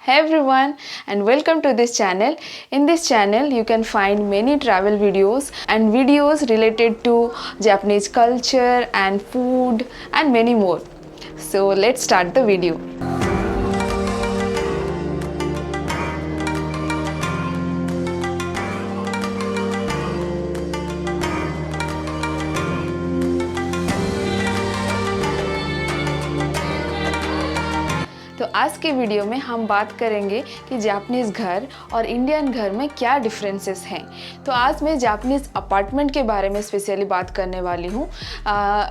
Hey everyone and welcome to this channel. In this channel you can find many travel videos and videos related to Japanese culture and food and many more. So let's start the video. तो आज के video में हम बात करेंगे कि Japanese घर और इंडियन घर में क्या डिफरेंसेस हैं। तो आज मैं जापानीज़ अपार्टमेंट के बारे में स्पेशली बात करने वाली हूँ,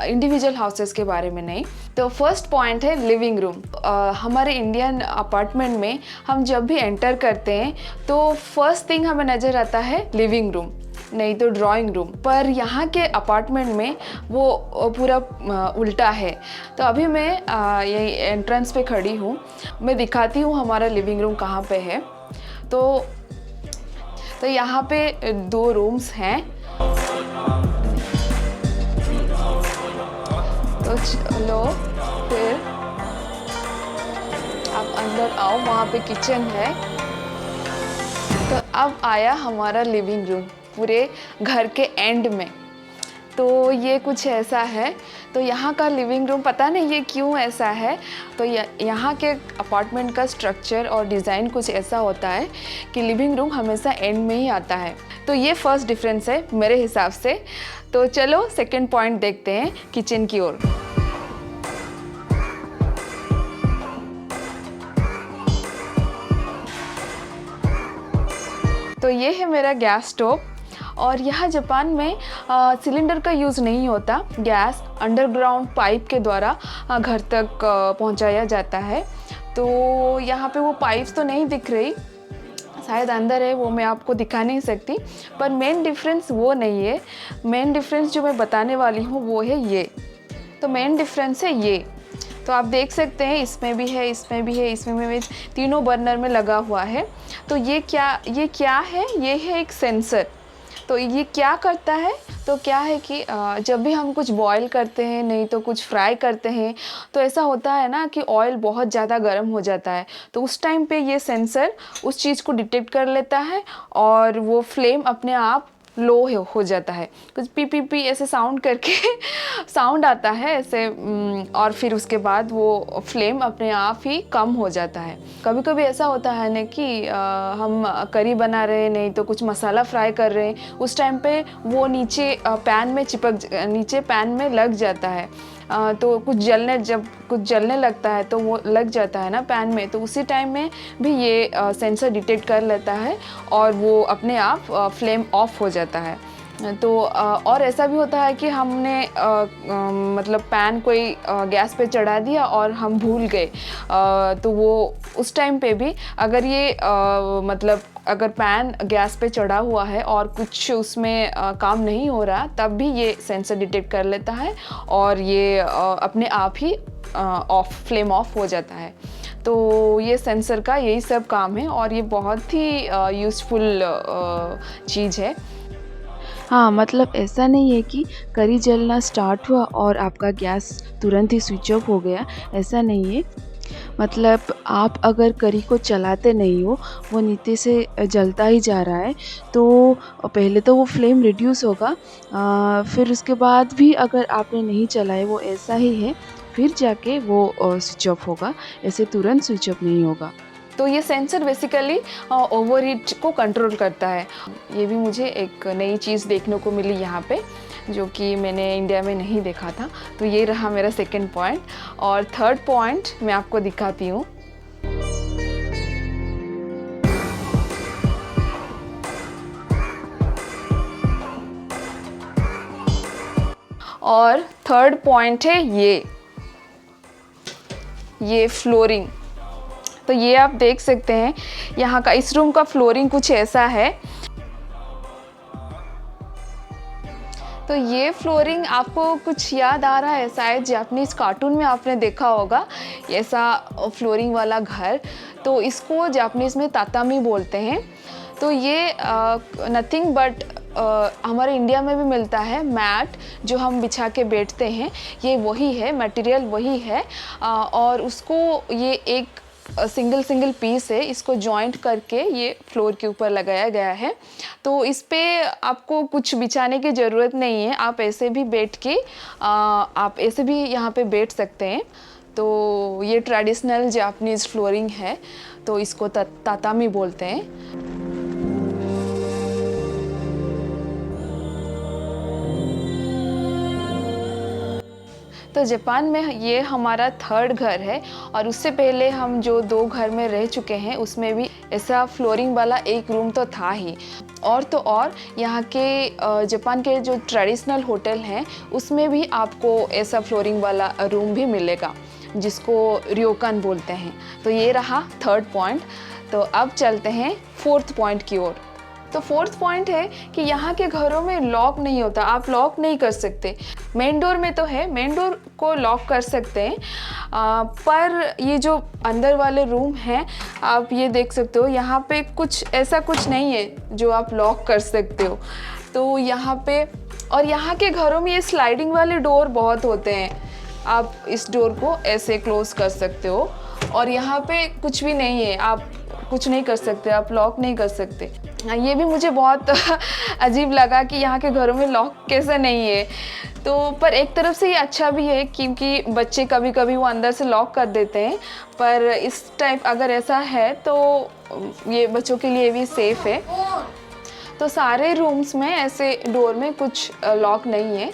इंडिविजुअल हाउसेस के बारे में नहीं। तो फर्स्ट पॉइंट है लिविंग रूम। हमारे इंडियन अपार्टमेंट में हम जब भी एंटर करते हैं तो फर्स्ट थिंग हमें नज़र आता है लिविंग रूम, नहीं तो ड्राइंग रूम। पर यहाँ के अपार्टमेंट में वो पूरा उल्टा है। तो अभी मैं यही एंट्रेंस पे खड़ी हूँ, मैं दिखाती हूँ हमारा लिविंग रूम कहाँ पे है। तो यहाँ पे दो रूम्स हैं। तो चलो फिर आप अंदर आओ, वहाँ पे किचन है। तो अब आया हमारा लिविंग रूम पूरे घर के एंड में। तो ये कुछ ऐसा है। तो यहाँ का लिविंग रूम पता नहीं ये क्यों ऐसा है। तो यहाँ के अपार्टमेंट का स्ट्रक्चर और डिज़ाइन कुछ ऐसा होता है कि लिविंग रूम हमेशा एंड में ही आता है। तो ये फर्स्ट डिफरेंस है मेरे हिसाब से। तो चलो सेकंड पॉइंट देखते हैं, किचन की ओर। तो ये है मेरा गैस स्टोव। और यहाँ जापान में सिलेंडर का यूज़ नहीं होता, गैस अंडरग्राउंड पाइप के द्वारा घर तक पहुँचाया जाता है। तो यहाँ पे वो पाइप्स तो नहीं दिख रही, शायद अंदर है, वो मैं आपको दिखा नहीं सकती। पर मेन डिफरेंस वो नहीं है। मेन डिफरेंस जो मैं बताने वाली हूँ वो है ये। तो मेन डिफरेंस है ये। तो आप देख सकते हैं इसमें भी है, इसमें भी है, इसमें भी तीनों बर्नर में लगा हुआ है। तो ये क्या है? ये है एक सेंसर। तो ये क्या करता है? तो क्या है कि जब भी हम कुछ बॉईल करते हैं, नहीं तो कुछ फ्राई करते हैं, तो ऐसा होता है ना कि ऑयल बहुत ज़्यादा गर्म हो जाता है। तो उस टाइम पे ये सेंसर उस चीज़ को डिटेक्ट कर लेता है और वो फ्लेम अपने आप लो हो जाता है। कुछ पी पी पी ऐसे साउंड करके साउंड आता है ऐसे, और फिर उसके बाद वो फ्लेम अपने आप ही कम हो जाता है। कभी कभी ऐसा होता है ना कि हम करी बना रहे हैं, नहीं तो कुछ मसाला फ्राई कर रहे हैं, उस टाइम पे वो नीचे पैन में लग जाता है। तो जब कुछ जलने लगता है तो वो लग जाता है ना पैन में। तो उसी टाइम में भी ये सेंसर डिटेक्ट कर लेता है और वो अपने आप फ्लेम ऑफ हो जाता है। तो और ऐसा भी होता है कि हमने मतलब पैन कोई गैस पे चढ़ा दिया और हम भूल गए, तो वो उस टाइम पे भी अगर ये मतलब अगर पैन गैस पे चढ़ा हुआ है और कुछ उसमें काम नहीं हो रहा, तब भी ये सेंसर डिटेक्ट कर लेता है और ये अपने आप ही फ्लेम ऑफ हो जाता है। तो ये सेंसर का यही सब काम है और ये बहुत ही यूज़फुल चीज़ है। हाँ, मतलब ऐसा नहीं है कि करी जलना स्टार्ट हुआ और आपका गैस तुरंत ही स्विच ऑफ हो गया, ऐसा नहीं है। मतलब आप अगर करी को चलाते नहीं हो, वो नीचे से जलता ही जा रहा है, तो पहले तो वो फ्लेम रिड्यूस होगा, फिर उसके बाद भी अगर आपने नहीं चलाए, वो ऐसा ही है, फिर जाके वो स्विच ऑफ होगा, ऐसे तुरंत स्विच ऑफ नहीं होगा। तो ये सेंसर बेसिकली ओवरहीट को कंट्रोल करता है। ये भी मुझे एक नई चीज़ देखने को मिली यहाँ पे, जो कि मैंने इंडिया में नहीं देखा था। तो ये रहा मेरा सेकंड पॉइंट। और थर्ड पॉइंट मैं आपको दिखाती हूँ। और थर्ड पॉइंट है ये फ्लोरिंग। तो ये आप देख सकते हैं, यहाँ का इस रूम का फ्लोरिंग कुछ ऐसा है। तो ये फ्लोरिंग आपको कुछ याद आ रहा है, शायद जापानीज़ कार्टून में आपने देखा होगा ऐसा फ्लोरिंग वाला घर। तो इसको जापानीज़ में तातामी बोलते हैं। तो ये नथिंग बट हमारे इंडिया में भी मिलता है मैट, जो हम बिछा के बैठते हैं, ये वही है, मटेरियल वही है। और उसको ये एक सिंगल सिंगल पीस है, इसको जॉइंट करके ये फ्लोर के ऊपर लगाया गया है। तो इस पे आपको कुछ बिछाने की ज़रूरत नहीं है, आप ऐसे भी बैठ के आप ऐसे भी यहाँ पे बैठ सकते हैं। तो ये ट्रेडिशनल जापानीज़ फ्लोरिंग है, तो इसको तातामी बोलते हैं। तो जापान में ये हमारा थर्ड घर है, और उससे पहले हम जो 2 घर में रह चुके हैं उसमें भी ऐसा फ्लोरिंग वाला एक रूम तो था ही। और तो और यहाँ के जापान के जो ट्रेडिशनल होटल हैं उसमें भी आपको ऐसा फ्लोरिंग वाला रूम भी मिलेगा, जिसको रियोकान बोलते हैं। तो ये रहा थर्ड पॉइंट। तो अब चलते हैं फोर्थ पॉइंट की ओर। तो फोर्थ पॉइंट है कि यहाँ के घरों में लॉक नहीं होता, आप लॉक नहीं कर सकते। मेन डोर में तो है, मेन डोर को लॉक कर सकते हैं, पर ये जो अंदर वाले रूम हैं आप ये देख सकते हो, यहाँ पे कुछ ऐसा कुछ नहीं है जो आप लॉक कर सकते हो। तो यहाँ पे, और यहाँ के घरों में ये स्लाइडिंग वाले डोर बहुत होते हैं, आप इस डोर को ऐसे क्लोज कर सकते हो, और यहाँ पे कुछ भी नहीं है, आप कुछ नहीं कर सकते, आप लॉक नहीं कर सकते। ये भी मुझे बहुत अजीब लगा कि यहाँ के घरों में लॉक कैसे नहीं है। तो पर एक तरफ से ये अच्छा भी है, क्योंकि बच्चे कभी कभी वो अंदर से लॉक कर देते हैं, पर इस टाइप अगर ऐसा है तो ये बच्चों के लिए भी सेफ़ है। तो सारे रूम्स में ऐसे डोर में कुछ लॉक नहीं है।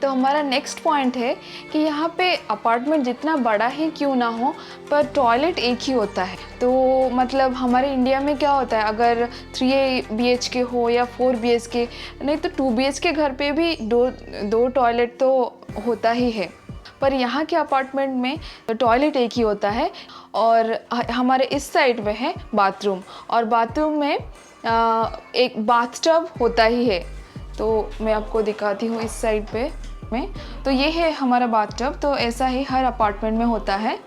तो हमारा नेक्स्ट पॉइंट है कि यहाँ पे अपार्टमेंट जितना बड़ा ही क्यों ना हो, पर टॉयलेट एक ही होता है। तो मतलब हमारे इंडिया में क्या होता है, अगर 3 BHK हो या 4 BHK, नहीं तो 2 BHK घर पे भी दो टॉयलेट तो होता ही है। पर यहाँ के अपार्टमेंट में टॉयलेट एक ही होता है, और हमारे इस साइड में है बाथरूम, और बाथरूम में एक बाथटब होता ही है। तो मैं आपको दिखाती हूँ इस साइड पे में, तो ये है हमारा बाथटब। तो ऐसा ही हर अपार्टमेंट में होता है।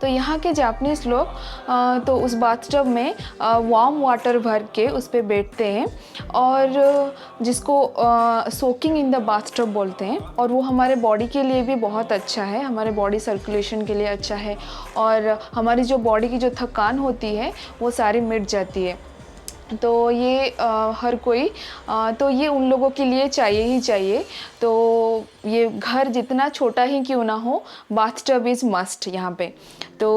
तो यहाँ के जापानीज़ लोग तो उस बाथटब में वार्म वाटर भर के उस पर बैठते हैं, और जिसको सोकिंग इन द बाथटब बोलते हैं। और वो हमारे बॉडी के लिए भी बहुत अच्छा है, हमारे बॉडी सर्कुलेशन के लिए अच्छा है, और हमारी जो बॉडी की जो थकान होती है वो सारी मिट जाती है। तो ये हर कोई तो ये उन लोगों के लिए चाहिए ही चाहिए। तो ये घर जितना छोटा ही क्यों ना हो, बाथटब इज़ मस्ट यहाँ पे। तो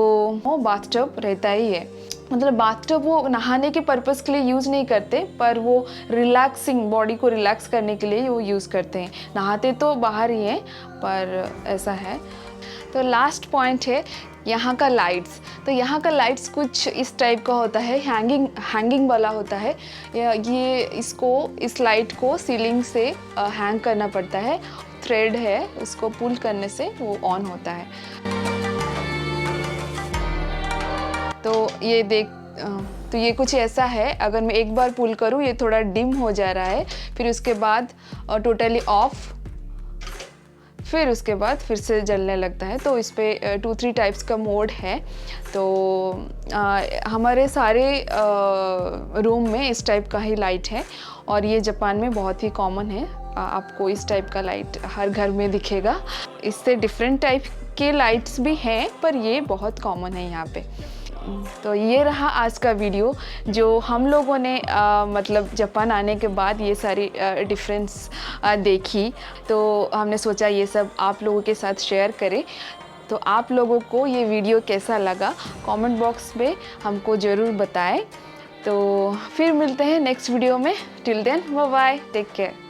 वो बाथटब रहता ही है। मतलब बाथटब वो नहाने के पर्पज़ के लिए यूज़ नहीं करते, पर वो रिलैक्सिंग, बॉडी को रिलैक्स करने के लिए वो यूज़ करते हैं। नहाते तो बाहर ही हैं, पर ऐसा है। तो लास्ट पॉइंट है यहाँ का लाइट्स। तो यहाँ का लाइट्स कुछ इस टाइप का होता है, हैंगिंग वाला होता है। ये इस लाइट को सीलिंग से हैंग करना पड़ता है, थ्रेड है, उसको पुल करने से वो ऑन होता है। तो ये कुछ ऐसा है, अगर मैं एक बार पुल करूँ ये थोड़ा डिम हो जा रहा है, फिर उसके बाद टोटली ऑफ, फिर उसके बाद फिर से जलने लगता है। तो इस पे 2-3 टाइप्स का मोड है। तो हमारे सारे रूम में इस टाइप का ही लाइट है, और ये जापान में बहुत ही कॉमन है। आपको इस टाइप का लाइट हर घर में दिखेगा। इससे डिफरेंट टाइप के लाइट्स भी हैं, पर ये बहुत कॉमन है यहाँ पे। तो ये रहा आज का वीडियो, जो हम लोगों ने मतलब जापान आने के बाद ये सारी डिफरेंस देखी। तो हमने सोचा ये सब आप लोगों के साथ शेयर करें। तो आप लोगों को ये वीडियो कैसा लगा कमेंट बॉक्स में हमको ज़रूर बताएं। तो फिर मिलते हैं नेक्स्ट वीडियो में। Till then bye bye, take care.